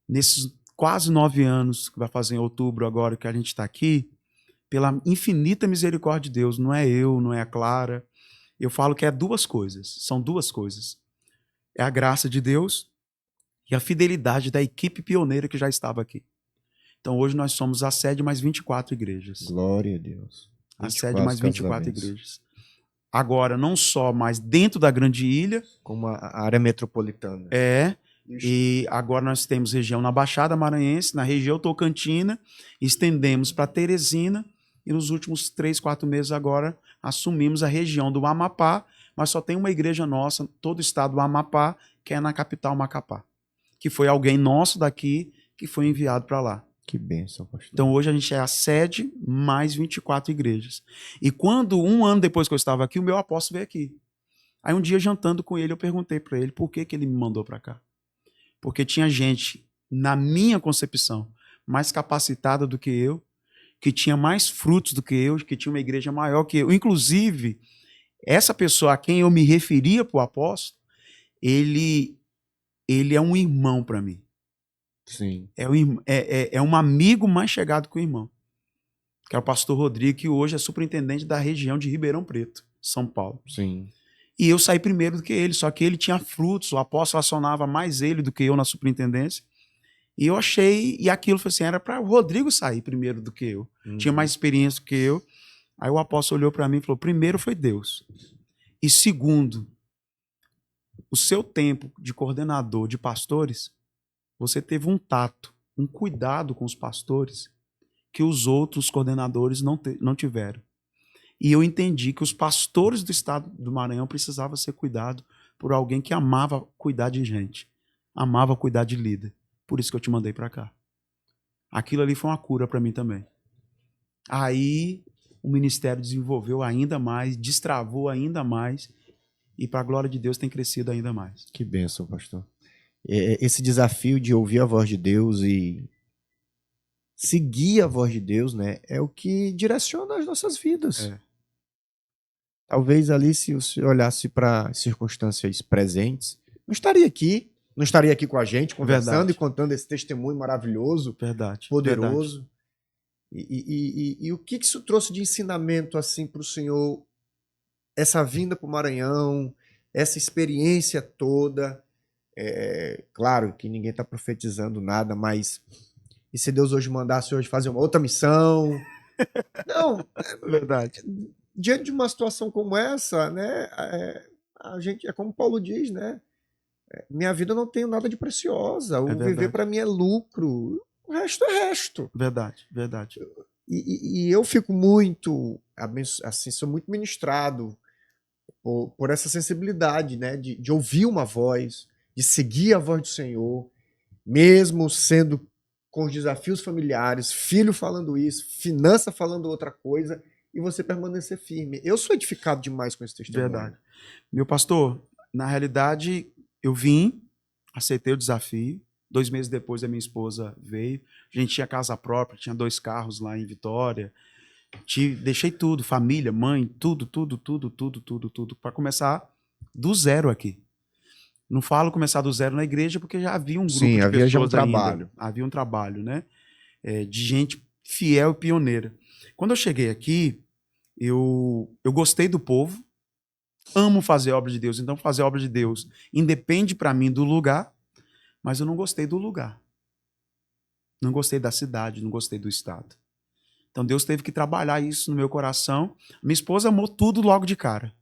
Nesses quase 9 anos, que vai fazer em outubro agora que a gente está aqui, pela infinita misericórdia de Deus, não é eu, não é a Clara, eu falo que é duas coisas, são duas coisas. É a graça de Deus e a fidelidade da equipe pioneira que já estava aqui. Então hoje nós somos a sede mais 24 igrejas. Glória a Deus. A sede mais Casas da 24 Bênção. igrejas. Agora, não só mais dentro da grande ilha, Como a área metropolitana. e agora nós temos região na Baixada Maranhense, na região Tocantina, estendemos para Teresina, e nos últimos 3, 4 meses agora assumimos a região do Amapá, mas só tem uma igreja nossa, todo o estado do Amapá, que é na capital Macapá, que foi alguém nosso daqui que foi enviado para lá. Que bênção, pastor. Então hoje a gente é a sede mais 24 igrejas. E quando, um ano depois que eu estava aqui, o meu apóstolo veio aqui. Aí um dia, jantando com ele, eu perguntei para ele por que ele me mandou para cá. Porque tinha gente, na minha concepção, mais capacitada do que eu, que tinha mais frutos do que eu, que tinha uma igreja maior que eu. Inclusive, essa pessoa a quem eu me referia para o apóstolo, ele é um irmão para mim. Sim. É um amigo mais chegado que o irmão. Que é o pastor Rodrigo, que hoje é superintendente da região de Ribeirão Preto, São Paulo. Sim. E eu saí primeiro do que ele, só que ele tinha frutos, o apóstolo acionava mais ele do que eu na superintendência. E eu achei, e aquilo foi assim, era para o Rodrigo sair primeiro do que eu. Tinha mais experiência do que eu. Aí o apóstolo olhou para mim e falou: primeiro foi Deus. E segundo, o seu tempo de coordenador de pastores, você teve um tato, um cuidado com os pastores que os outros coordenadores não tiveram. E eu entendi que os pastores do estado do Maranhão precisavam ser cuidados por alguém que amava cuidar de gente, amava cuidar de líder. Por isso que eu te mandei para cá. Aquilo ali foi uma cura para mim também. Aí o ministério desenvolveu ainda mais, destravou ainda mais, e para a glória de Deus tem crescido ainda mais. Que bênção, pastor. Esse desafio de ouvir a voz de Deus e seguir a voz de Deus, né, é o que direciona as nossas vidas. Talvez ali, se você olhasse para circunstâncias presentes, não estaria aqui com a gente, conversando e contando esse testemunho maravilhoso, poderoso. E o que isso trouxe de ensinamento assim para o senhor, essa vinda para o Maranhão, essa experiência toda? Claro que ninguém está profetizando nada, mas e se Deus hoje mandasse hoje fazer uma outra missão? Não, verdade. Diante de uma situação como essa, né, a gente, é como Paulo diz, né? Minha vida não tem nada de preciosa. O viver para mim é lucro. O resto é resto. Verdade. E eu fico muito, assim, sou muito ministrado por essa sensibilidade, né, de ouvir uma voz, de seguir a voz do Senhor, mesmo sendo com os desafios familiares, filho falando isso, finança falando outra coisa, e você permanecer firme. Eu sou edificado demais com esse testemunho. Verdade. Meu pastor, na realidade, eu vim, aceitei o desafio. 2 meses depois, a minha esposa veio. A gente tinha casa própria, tinha 2 carros lá em Vitória. Deixei tudo, família, mãe, tudo, para começar do zero aqui. Não falo começar do zero na igreja, porque já havia um grupo de pessoas um trabalho. Havia um trabalho, né? De gente fiel e pioneira. Quando eu cheguei aqui, eu gostei do povo, amo fazer obra de Deus, então fazer obra de Deus independe para mim do lugar, mas eu não gostei do lugar. Não gostei da cidade, não gostei do estado. Então Deus teve que trabalhar isso no meu coração. Minha esposa amou tudo logo de cara,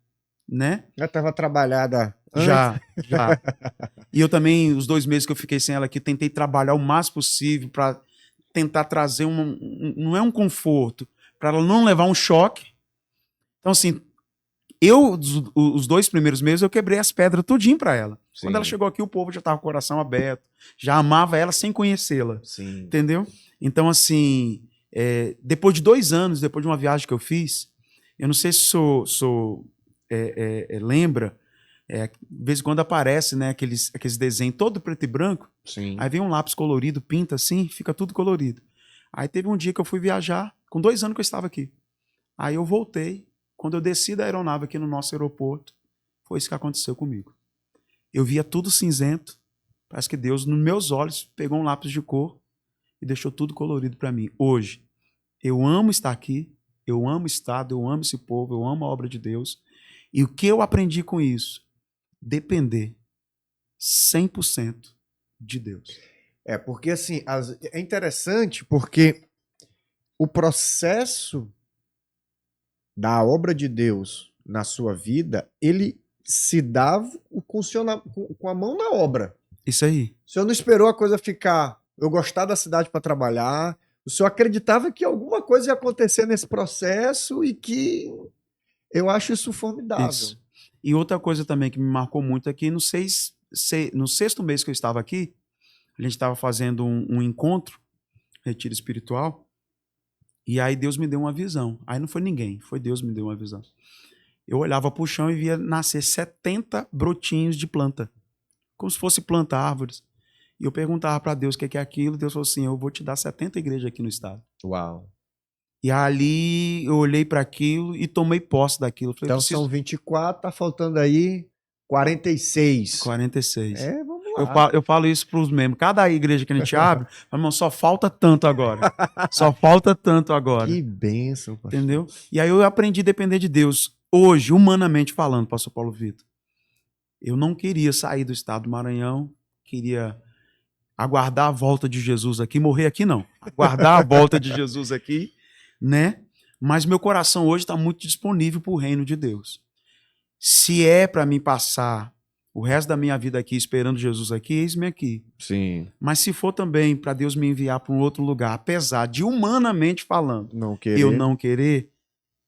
né? Já estava trabalhada antes? Já. E eu também, os 2 meses que eu fiquei sem ela aqui, tentei trabalhar o mais possível para tentar trazer não é um conforto, para ela não levar um choque. Então, assim, os 2 primeiros meses, eu quebrei as pedras tudinho para ela. Sim. Quando ela chegou aqui, o povo já estava com o coração aberto, já amava ela sem conhecê-la. Entendeu? Então, assim, depois de 2 anos, depois de uma viagem que eu fiz, Eu não sei se lembra, de vez em quando aparece, né, aqueles desenhos todo preto e branco. Sim. Aí vem um lápis colorido, pinta assim, fica tudo colorido. Aí teve um dia que eu fui viajar, com 2 anos que eu estava aqui. Aí eu voltei, quando eu desci da aeronave aqui no nosso aeroporto, foi isso que aconteceu comigo. Eu via tudo cinzento, parece que Deus, nos meus olhos, pegou um lápis de cor e deixou tudo colorido para mim. Hoje, eu amo estar aqui, eu amo o Estado, eu amo esse povo, eu amo a obra de Deus. E o que eu aprendi com isso? Depender 100% de Deus. Porque assim, é interessante porque o processo da obra de Deus na sua vida, ele se dá com a mão na obra. Isso aí. O senhor não esperou a coisa ficar, eu gostar da cidade para trabalhar, o senhor acreditava que alguma coisa ia acontecer nesse processo e que eu acho isso formidável. Isso. E outra coisa também que me marcou muito é que no 6º mês que eu estava aqui, a gente estava fazendo um encontro, retiro espiritual, e aí Deus me deu uma visão. Aí não foi ninguém, foi Deus que me deu uma visão. Eu olhava para o chão e via nascer 70 brotinhos de planta, como se fosse planta, árvores. E eu perguntava para Deus o que é aquilo, Deus falou assim, eu vou te dar 70 igrejas aqui no estado. Uau. E ali eu olhei para aquilo e tomei posse daquilo. Falei, então são 24, tá faltando aí 46. 46. Vamos lá. Eu falo isso para os membros. Cada igreja que a gente abre, irmão, só falta tanto agora. Só falta tanto agora. Que bênção, pastor. Entendeu? E aí eu aprendi a depender de Deus. Hoje, humanamente falando, pastor Paulo Vitor, eu não queria sair do estado do Maranhão, queria aguardar a volta de Jesus aqui, morrer aqui não. Aguardar a volta de Jesus aqui, né? Mas meu coração hoje está muito disponível para o reino de Deus. Se é para mim passar o resto da minha vida aqui esperando Jesus aqui, eis-me aqui. Sim. Mas se for também para Deus me enviar para um outro lugar, apesar de humanamente falando, eu não querer,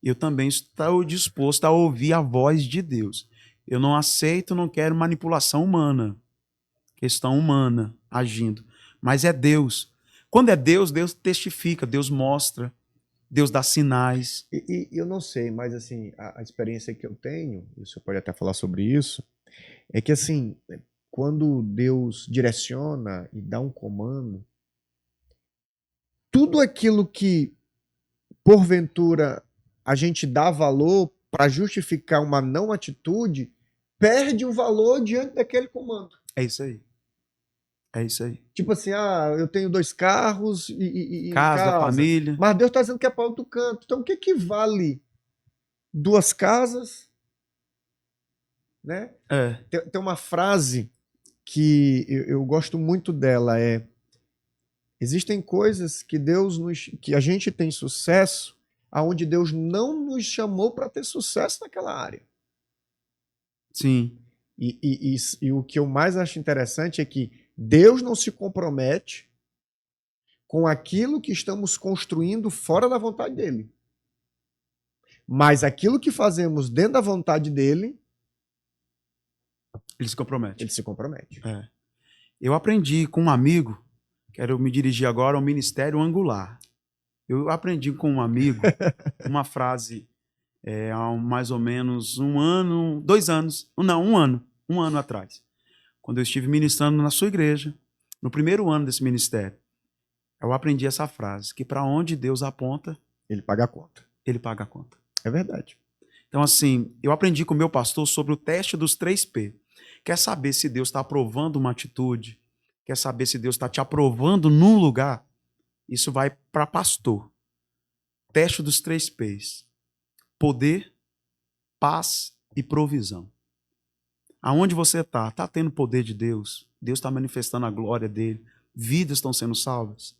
eu também estou disposto a ouvir a voz de Deus. Eu não aceito, não quero manipulação humana, questão humana agindo. Mas é Deus. Quando é Deus, Deus testifica, Deus mostra, Deus dá sinais. E eu não sei, mas assim, a experiência que eu tenho, e o senhor pode até falar sobre isso, é que assim, quando Deus direciona e dá um comando, tudo aquilo que, porventura, a gente dá valor para justificar uma não atitude, perde o valor diante daquele comando. É isso aí. É isso aí. Tipo assim, eu tenho 2 carros e casa, família. Mas Deus está dizendo que é para outro canto. Então o que vale 2 casas? Né? Tem uma frase que eu gosto muito dela, existem coisas que a gente tem sucesso aonde Deus não nos chamou para ter sucesso naquela área. Sim. E o que eu mais acho interessante é que Deus não se compromete com aquilo que estamos construindo fora da vontade dele. Mas aquilo que fazemos dentro da vontade dele, ele se compromete. Ele se compromete. Eu aprendi com um amigo, quero me dirigir agora ao Ministério Angular. Eu aprendi com um amigo uma frase há mais ou menos 1 ano, 2 anos, não, 1 ano atrás, quando eu estive ministrando na sua igreja, no primeiro ano desse ministério. Eu aprendi essa frase, que para onde Deus aponta, Ele paga a conta. Ele paga a conta. É verdade. Então, assim, eu aprendi com o meu pastor sobre o teste dos 3P. Quer saber se Deus está aprovando uma atitude? Quer saber se Deus está te aprovando num lugar? Isso vai para pastor. Teste dos 3Ps. Poder, paz e provisão. Aonde você está tendo poder de Deus? Deus está manifestando a glória dele. Vidas estão sendo salvas.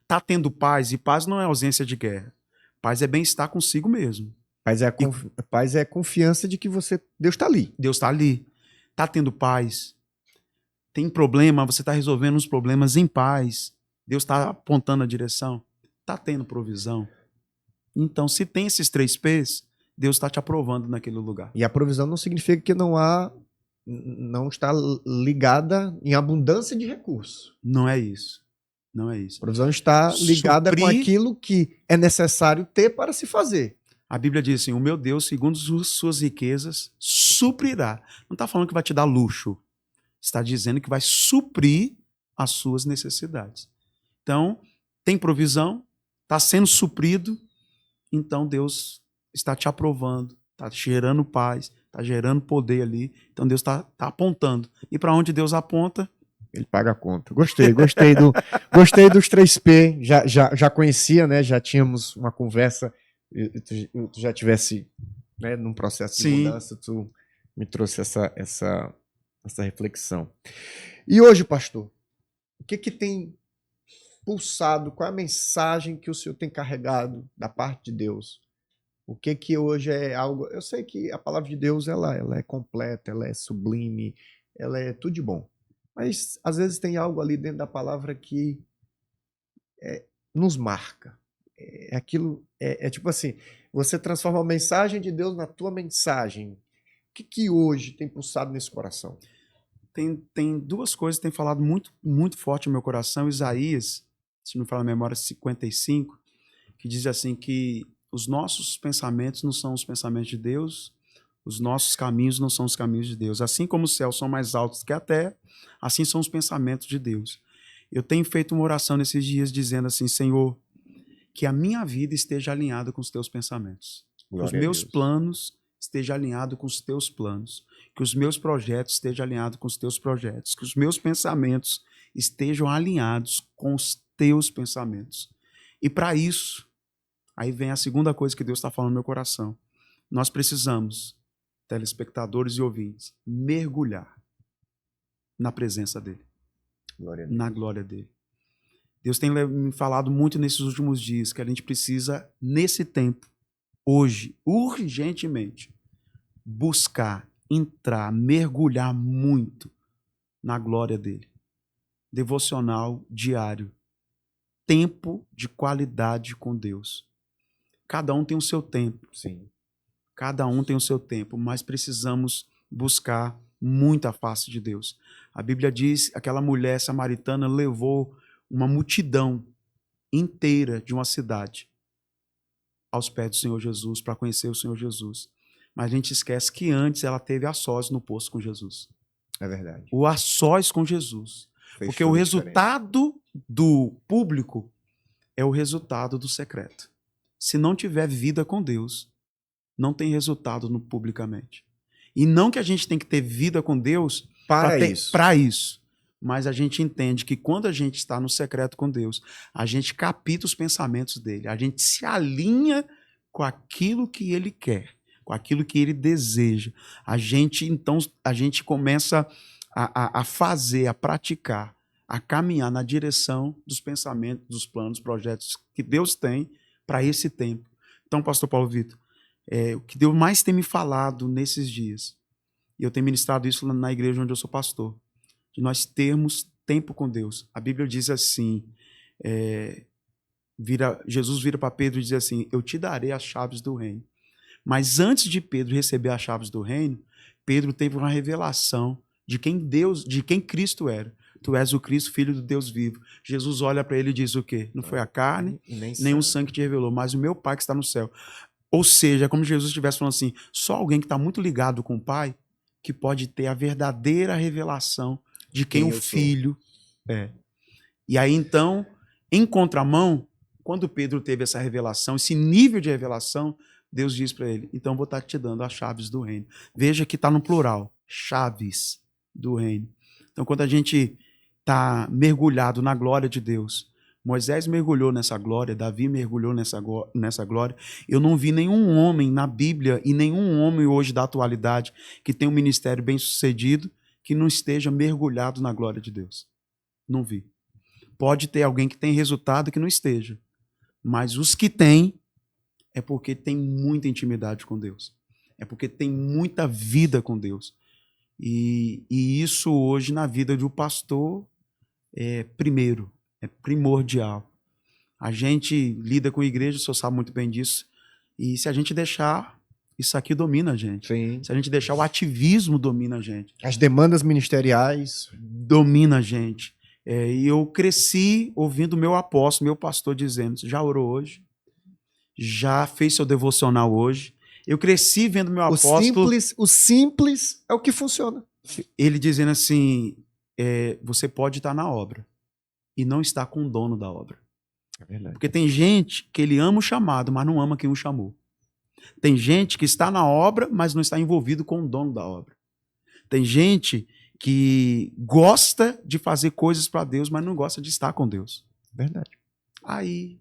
Está tendo paz, e paz não é ausência de guerra. Paz é bem-estar consigo mesmo. Paz é confiança de que Deus está ali. Deus está ali. Está tendo paz. Tem problema, você está resolvendo os problemas em paz. Deus está apontando a direção. Está tendo provisão. Então, se tem esses 3Ps, Deus está te aprovando naquele lugar. E a provisão não significa que não está ligada em abundância de recursos. Não é isso. Não é isso. A provisão está ligada com aquilo que é necessário ter para se fazer. A Bíblia diz assim, o meu Deus, segundo suas riquezas, suprirá. Não está falando que vai te dar luxo. Está dizendo que vai suprir as suas necessidades. Então, tem provisão, está sendo suprido, então Deus está te aprovando, está gerando paz, está gerando poder ali. Então Deus está apontando. E para onde Deus aponta, ele paga a conta. Gostei dos 3P. Já conhecia, né? Já tínhamos uma conversa. Tu já tivesse, né, num processo de mudança, tu me trouxe essa reflexão. E hoje, pastor, o que tem pulsado? Qual é a mensagem que o senhor tem carregado da parte de Deus? O que hoje é algo... Eu sei que a palavra de Deus ela é completa, ela é sublime, ela é tudo de bom. Mas às vezes tem algo ali dentro da palavra que nos marca. É tipo assim, você transforma a mensagem de Deus na tua mensagem. O que hoje tem pulsado nesse coração? Tem duas coisas que têm falado muito, muito forte no meu coração. Isaías, se não me fala a memória, 55, que diz assim que os nossos pensamentos não são os pensamentos de Deus, os nossos caminhos não são os caminhos de Deus. Assim como os céus são mais altos que a terra, assim são os pensamentos de Deus. Eu tenho feito uma oração nesses dias dizendo assim, Senhor, que a minha vida esteja alinhada com os teus pensamentos. Que os meus planos estejam alinhados com os teus planos. Que os meus projetos estejam alinhados com os teus projetos. Que os meus pensamentos estejam alinhados com os teus pensamentos. E para isso, aí vem a segunda coisa que Deus está falando no meu coração. Nós precisamos, telespectadores e ouvintes, mergulhar na presença dele. Na glória dele. Deus tem me falado muito nesses últimos dias que a gente precisa, nesse tempo, hoje, urgentemente, buscar, entrar, mergulhar muito na glória dele. Devocional diário. Tempo de qualidade com Deus. Cada um tem o seu tempo. Sim. Cada um tem o seu tempo, mas precisamos buscar muito a face de Deus. A Bíblia diz que aquela mulher samaritana levou uma multidão inteira de uma cidade aos pés do Senhor Jesus, para conhecer o Senhor Jesus. Mas a gente esquece que antes ela teve a sós no poço com Jesus. É verdade. O a sós com Jesus. Porque o resultado do público é o resultado do secreto. Se não tiver vida com Deus, não tem resultado no publicamente. E não que a gente tem que ter vida com Deus para isso. Mas a gente entende que quando a gente está no secreto com Deus, a gente capta os pensamentos dele, a gente se alinha com aquilo que ele quer, com aquilo que ele deseja. A gente começa a fazer, a praticar, a caminhar na direção dos pensamentos, dos planos, projetos que Deus tem para esse tempo. Então, pastor Paulo Vitor, o que Deus mais tem me falado nesses dias, e eu tenho ministrado isso na igreja onde eu sou pastor, de nós termos tempo com Deus. A Bíblia diz assim, Jesus vira para Pedro e diz assim, eu te darei as chaves do reino. Mas antes de Pedro receber as chaves do reino, Pedro teve uma revelação de quem Cristo era. Tu és o Cristo, filho do Deus vivo. Jesus olha para ele e diz o quê? Não foi a carne, nem o sangue que te revelou, mas o meu Pai que está no céu. Ou seja, é como se Jesus estivesse falando assim, só alguém que está muito ligado com o Pai que pode ter a verdadeira revelação de quem o Filho é. E aí, então, em contramão, quando Pedro teve essa revelação, esse nível de revelação, Deus diz para ele, então vou estar te dando as chaves do reino. Veja que está no plural, chaves do reino. Então, quando a gente está mergulhado na glória de Deus, Moisés mergulhou nessa glória, Davi mergulhou nessa glória. Eu não vi nenhum homem na Bíblia e nenhum homem hoje da atualidade que tem um ministério bem sucedido que não esteja mergulhado na glória de Deus. Não vi. Pode ter alguém que tem resultado que não esteja, mas os que têm é porque tem muita intimidade com Deus. É porque tem muita vida com Deus. E isso hoje na vida de um pastor é primordial. A gente lida com a igreja, o senhor sabe muito bem disso, e se a gente deixar, isso aqui domina a gente. Sim. Se a gente deixar, o ativismo domina a gente. As demandas ministeriais domina a gente. E eu cresci ouvindo meu apóstolo, meu pastor dizendo, já orou hoje? já fez seu devocional hoje. Eu cresci vendo meu apóstolo... O simples é o que funciona. Ele dizendo assim, você pode estar na obra e não estar com o dono da obra. É verdade. Porque tem gente que ele ama o chamado, mas não ama quem o chamou. Tem gente que está na obra, mas não está envolvido com o dono da obra. Tem gente que gosta de fazer coisas para Deus, mas não gosta de estar com Deus. Verdade. Aí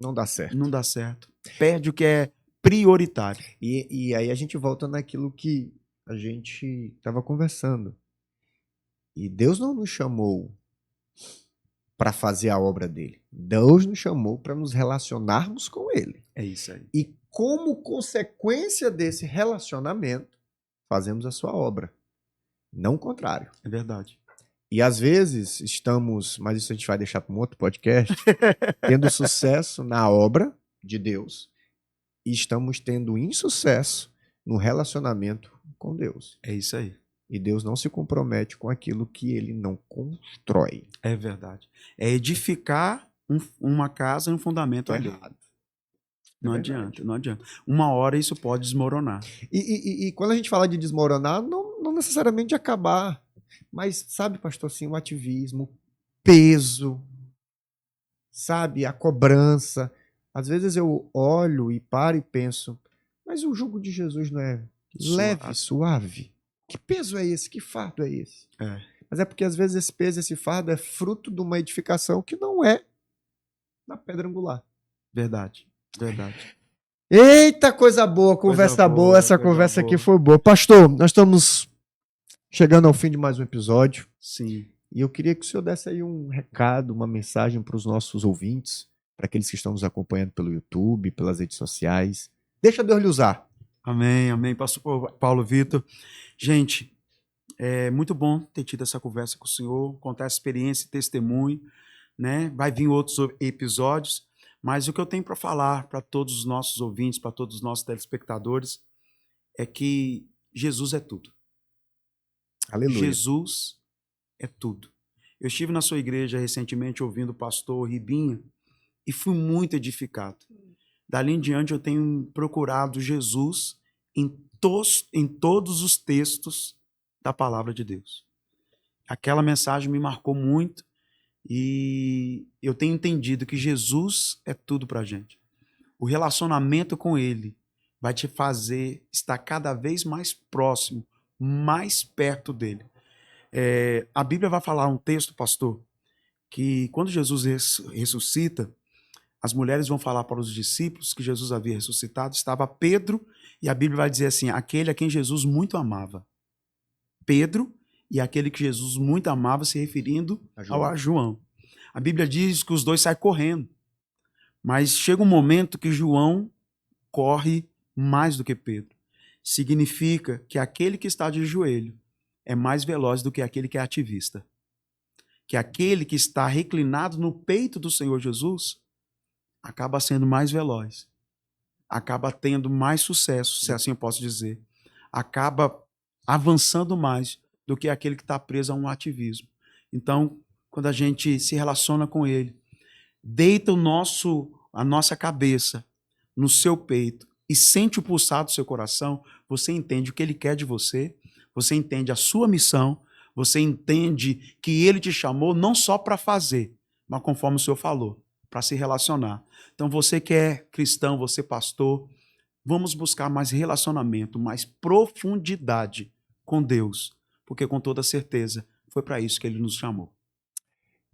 não dá certo. Não dá certo. Perde o que é prioritário. E aí a gente volta naquilo que a gente estava conversando. E Deus não nos chamou para fazer a obra dele. Deus nos chamou para nos relacionarmos com ele. É isso aí. E como consequência desse relacionamento, fazemos a sua obra. Não o contrário. É verdade. E às vezes estamos, mas isso a gente vai deixar para um outro podcast, tendo sucesso na obra de Deus e estamos tendo insucesso no relacionamento com Deus. É isso aí. E Deus não se compromete com aquilo que ele não constrói. É verdade. É edificar uma casa em um fundamento errado. Não adianta, não adianta. Uma hora isso pode desmoronar. E quando a gente fala de desmoronar, não necessariamente de acabar. Mas, sabe, pastor, assim, o ativismo, peso, sabe, a cobrança. Às vezes eu olho e paro e penso, mas o jugo de Jesus não é leve, suave? Que peso é esse? Que fardo é esse? É. Mas é porque às vezes esse peso, esse fardo é fruto de uma edificação que não é na pedra angular. Verdade, verdade. Eita, coisa boa, conversa boa, essa conversa aqui foi boa. Pastor, nós estamos chegando ao fim de mais um episódio. Sim. E eu queria que o senhor desse aí um recado, uma mensagem para os nossos ouvintes, para aqueles que estão nos acompanhando pelo YouTube, pelas redes sociais. Deixa Deus lhe usar. Amém, amém. Pastor Paulo Vitor. Gente, é muito bom ter tido essa conversa com o senhor, contar a experiência e testemunho, né? Vai vir outros episódios, mas o que eu tenho para falar para todos os nossos ouvintes, para todos os nossos telespectadores, é que Jesus é tudo. Aleluia. Jesus é tudo. Eu estive na sua igreja recentemente ouvindo o pastor Ribinha e fui muito edificado. Dali em diante eu tenho procurado Jesus em todos os textos da palavra de Deus. Aquela mensagem me marcou muito e eu tenho entendido que Jesus é tudo para a gente. O relacionamento com Ele vai te fazer estar cada vez mais próximo, mais perto dele. A Bíblia vai falar um texto, pastor, que quando Jesus ressuscita, as mulheres vão falar para os discípulos que Jesus havia ressuscitado, estava Pedro, e a Bíblia vai dizer assim, aquele a quem Jesus muito amava. Pedro e aquele que Jesus muito amava, se referindo a João. A Bíblia diz que os dois saem correndo, mas chega um momento que João corre mais do que Pedro. Significa que aquele que está de joelho é mais veloz do que aquele que é ativista. Que aquele que está reclinado no peito do Senhor Jesus acaba sendo mais veloz, acaba tendo mais sucesso, se assim eu posso dizer, acaba avançando mais do que aquele que está preso a um ativismo. Então, quando a gente se relaciona com ele, deita a nossa cabeça no seu peito e sente o pulsar do seu coração, você entende o que ele quer de você, você entende a sua missão, você entende que ele te chamou não só para fazer, mas conforme o Senhor falou, para se relacionar. Então você que é cristão, você pastor, vamos buscar mais relacionamento, mais profundidade com Deus, porque com toda certeza foi para isso que ele nos chamou.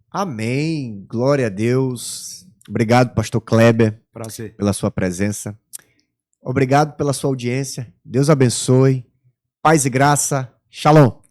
Amém, glória a Deus. Obrigado, pastor Kleber, prazer, pela sua presença. Obrigado pela sua audiência. Deus abençoe. Paz e graça. Shalom.